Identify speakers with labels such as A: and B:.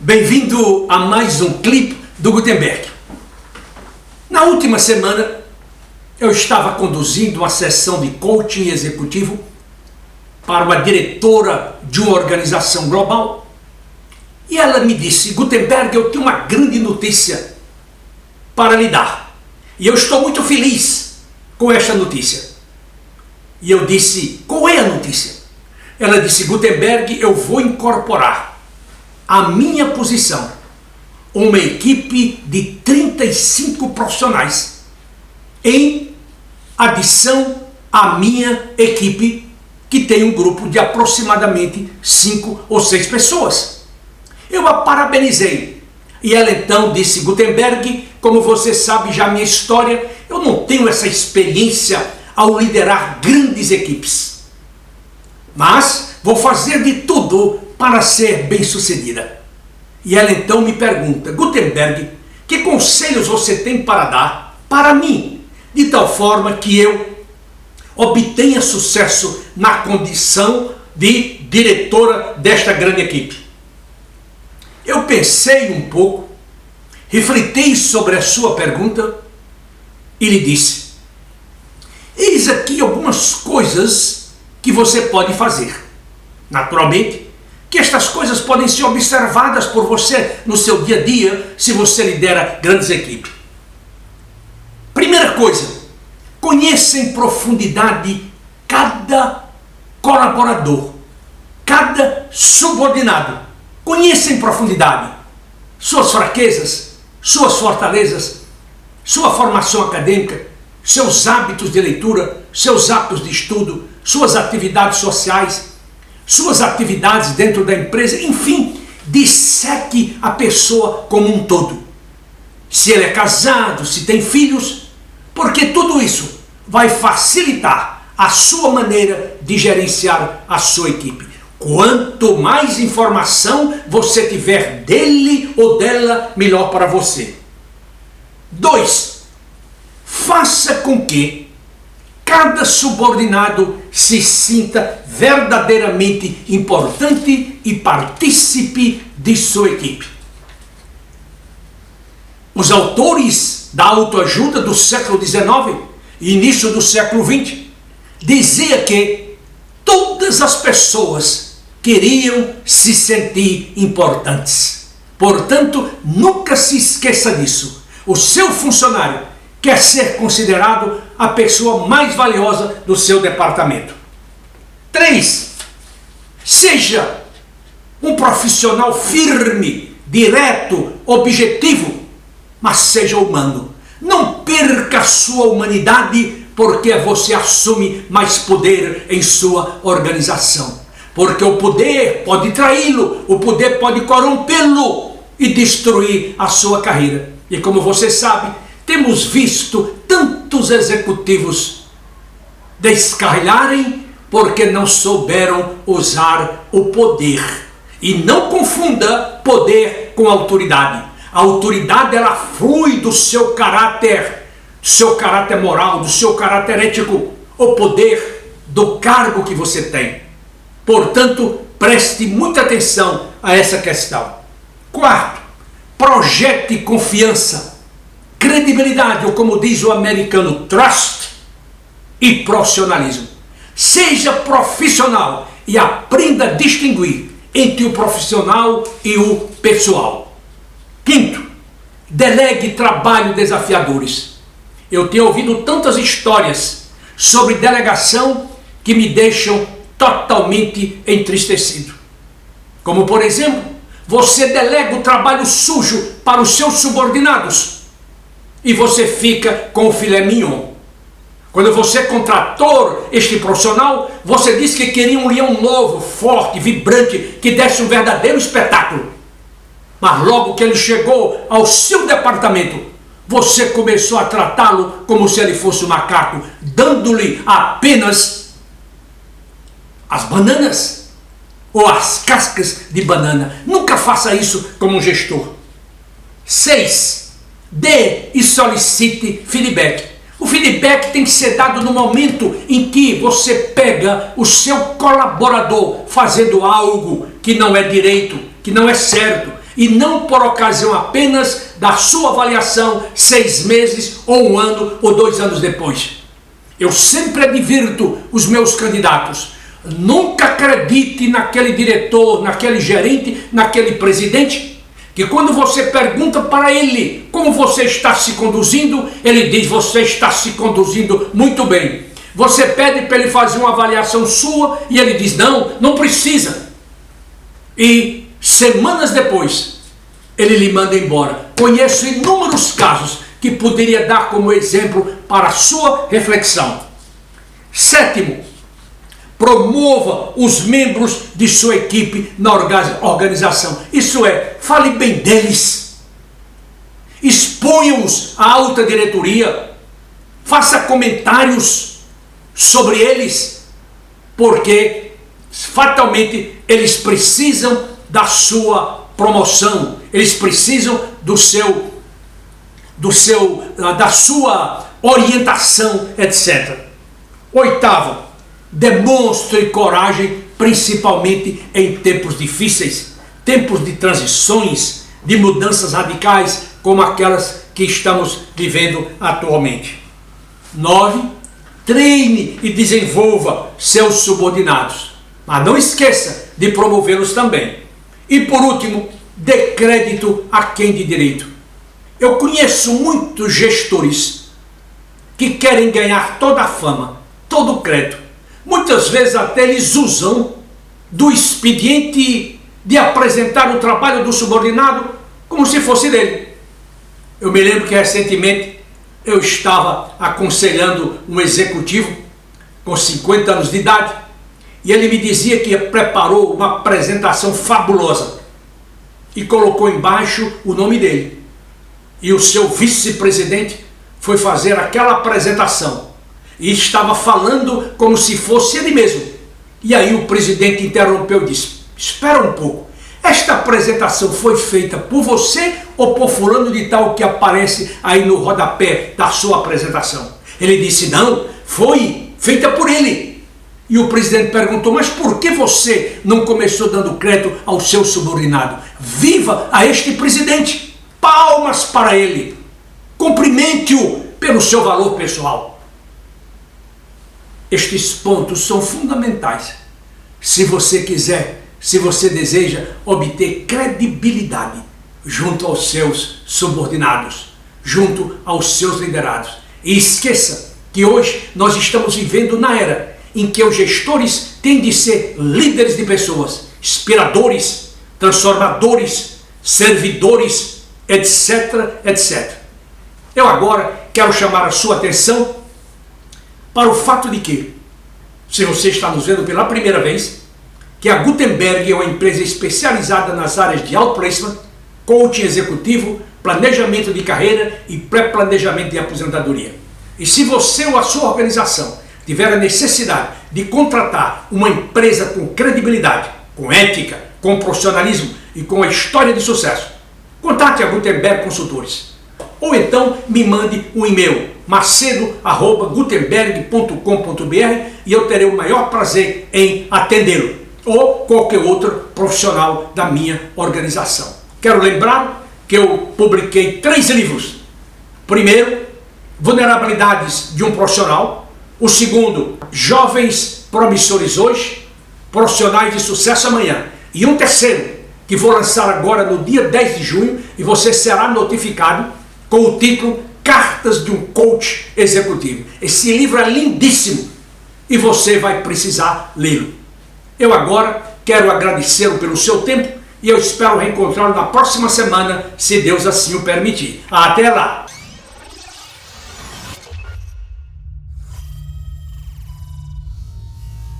A: Bem-vindo a mais um clipe do Gutenberg. Na última semana, eu estava conduzindo uma sessão de coaching executivo para uma diretora de uma organização global e ela me disse: Gutenberg, eu tenho uma grande notícia para lhe dar e eu estou muito feliz com esta notícia. E eu disse: qual é a notícia? Ela disse: Gutenberg, eu vou incorporar a minha posição uma equipe de 35 profissionais em adição à minha equipe, que tem um grupo de aproximadamente 5 ou 6 pessoas. Eu a parabenizei e ela então disse: Gutenberg, como você sabe já a minha história, eu não tenho essa experiência ao liderar grandes equipes, mas vou fazer de tudo para ser bem-sucedida. E ela então me pergunta: Gutenberg, que conselhos você tem para dar para mim, de tal forma que eu obtenha sucesso na condição de diretora desta grande equipe? Eu pensei um pouco, refleti sobre a sua pergunta e lhe disse: eis aqui algumas coisas que você pode fazer. Naturalmente que estas coisas podem ser observadas por você no seu dia a dia, se você lidera grandes equipes. Primeira coisa, conheça em profundidade cada colaborador, cada subordinado. Conheça em profundidade suas fraquezas, suas fortalezas, sua formação acadêmica, seus hábitos de leitura, seus hábitos de estudo, suas atividades sociais, suas atividades dentro da empresa, enfim, disseque a pessoa como um todo. Se ele é casado, se tem filhos, porque tudo isso vai facilitar a sua maneira de gerenciar a sua equipe. Quanto mais informação você tiver dele ou dela, melhor para você. 2. Faça com que cada subordinado se sinta verdadeiramente importante e participe de sua equipe. Os autores da autoajuda do século XIX e início do século XX diziam que todas as pessoas queriam se sentir importantes. Portanto, nunca se esqueça disso. O seu funcionário quer ser considerado a pessoa mais valiosa do seu departamento. 3. Seja um profissional firme, direto, objetivo, mas seja humano. Não perca a sua humanidade porque você assume mais poder em sua organização. Porque o poder pode traí-lo, o poder pode corrompê-lo e destruir a sua carreira. E como você sabe, temos visto tantos executivos descarrilharem porque não souberam usar o poder. E não confunda poder com autoridade. A autoridade, ela flui do seu caráter moral, do seu caráter ético. O poder do cargo que você tem. Portanto, preste muita atenção a essa questão. 4. Projete confiança, credibilidade, ou como diz o americano, trust, e profissionalismo. Seja profissional e aprenda a distinguir entre o profissional e o pessoal. 5. Delegue trabalho desafiadores. Eu tenho ouvido tantas histórias sobre delegação que me deixam totalmente entristecido. Como, por exemplo, você delega o trabalho sujo para os seus subordinados e você fica com o filé mignon. Quando você contratou este profissional, você disse que queria um leão novo, forte, vibrante, que desse um verdadeiro espetáculo. Mas logo que ele chegou ao seu departamento, você começou a tratá-lo como se ele fosse um macaco, dando-lhe apenas as bananas ou as cascas de banana. Nunca faça isso como um gestor. 6. Dê e solicite feedback. O feedback tem que ser dado no momento em que você pega o seu colaborador fazendo algo que não é direito, que não é certo. e não por ocasião apenas da sua avaliação 6 meses ou 1 ano ou 2 anos depois. Eu sempre advirto os meus candidatos: nunca acredite naquele diretor, naquele gerente, naquele presidente, que quando você pergunta para ele como você está se conduzindo, ele diz: você está se conduzindo muito bem. Você pede para ele fazer uma avaliação sua e ele diz: não, não precisa. E semanas depois, ele lhe manda embora. Conheço inúmeros casos que poderia dar como exemplo para a sua reflexão. 7º, promova os membros de sua equipe na organização. Isso é, fale bem deles. Exponha-os à alta diretoria. Faça comentários sobre eles, porque fatalmente eles precisam da sua promoção, eles precisam da sua orientação, etc. 8º, demonstre coragem, principalmente em tempos difíceis, tempos de transições, de mudanças radicais, como aquelas que estamos vivendo atualmente. 9, treine e desenvolva seus subordinados, mas não esqueça de promovê-los também. E por último, dê crédito a quem de direito. Eu conheço muitos gestores que querem ganhar toda a fama, todo o crédito. Muitas vezes até eles usam do expediente de apresentar o trabalho do subordinado como se fosse dele. Eu me lembro que recentemente eu estava aconselhando um executivo com 50 anos de idade e ele me dizia que preparou uma apresentação fabulosa e colocou embaixo o nome dele. E o seu vice-presidente foi fazer aquela apresentação e estava falando como se fosse ele mesmo. E aí o presidente interrompeu e disse: espera um pouco, esta apresentação foi feita por você ou por fulano de tal que aparece aí no rodapé da sua apresentação? Ele disse: não, foi feita por ele. E o presidente perguntou: mas por que você não começou dando crédito ao seu subordinado? Viva a este presidente! Palmas para ele! Cumprimente-o pelo seu valor pessoal. Estes pontos são fundamentais se você quiser, se você deseja obter credibilidade junto aos seus subordinados, junto aos seus liderados. E esqueça que hoje nós estamos vivendo na era em que os gestores têm de ser líderes de pessoas, inspiradores, transformadores, servidores, etc, etc. Eu agora quero chamar a sua atenção para o fato de que, se você está nos vendo pela primeira vez, que a Gutenberg é uma empresa especializada nas áreas de outplacement, coaching executivo, planejamento de carreira e pré-planejamento de aposentadoria. E se você ou a sua organização tiver a necessidade de contratar uma empresa com credibilidade, com ética, com profissionalismo e com a história de sucesso, contate a Gutenberg Consultores. Ou então me mande um e-mail, macedo@gutenberg.com.br, e eu terei o maior prazer em atendê-lo, ou qualquer outro profissional da minha organização. Quero lembrar que eu publiquei 3 livros. Primeiro, Vulnerabilidades de um Profissional. O segundo, Jovens Promissores Hoje, Profissionais de Sucesso Amanhã. E um terceiro, que vou lançar agora no dia 10 de junho, e você será notificado, com o título Cartas de um Coach Executivo. Esse livro é lindíssimo e você vai precisar lê-lo. Eu agora quero agradecê-lo pelo seu tempo e eu espero reencontrá-lo na próxima semana, se Deus assim o permitir. Até lá!